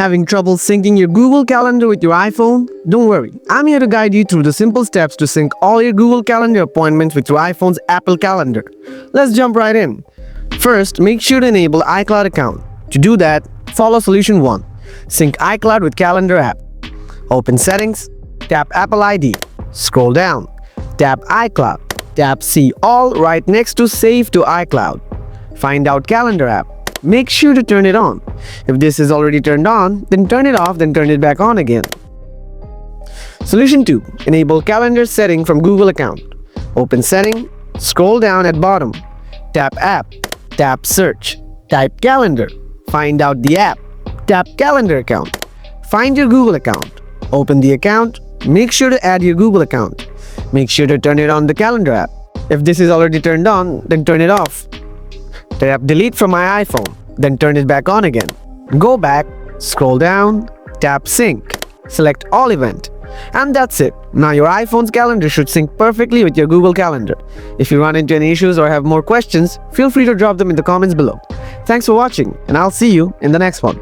Having trouble syncing your Google Calendar with your iPhone? Don't worry, I'm here to guide you through the simple steps to sync all your Google Calendar appointments with your iPhone's Apple Calendar. Let's jump right in. First, make sure to enable iCloud account. To do that, follow solution 1. Sync iCloud with Calendar app. Open Settings, tap Apple ID. Scroll down, tap iCloud. Tap See All right next to Save to iCloud. Find out Calendar app. Make sure to turn it on. If this is already turned on, then turn it off, then turn it back on again. Solution 2. Enable Calendar setting from Google account. Open Setting, scroll down at bottom. Tap App, tap Search, type Calendar. Find out the app, tap Calendar account. Find your Google account. Open the account, make sure to add your Google account. Make sure to turn it on the Calendar app. If this is already turned on, then turn it off. Tap Delete from my iPhone, then turn it back on again. Go back, scroll down, tap Sync, select All Event. And that's it. Now your iPhone's calendar should sync perfectly with your Google Calendar. If you run into any issues or have more questions, feel free to drop them in the comments below. Thanks for watching, and I'll see you in the next one.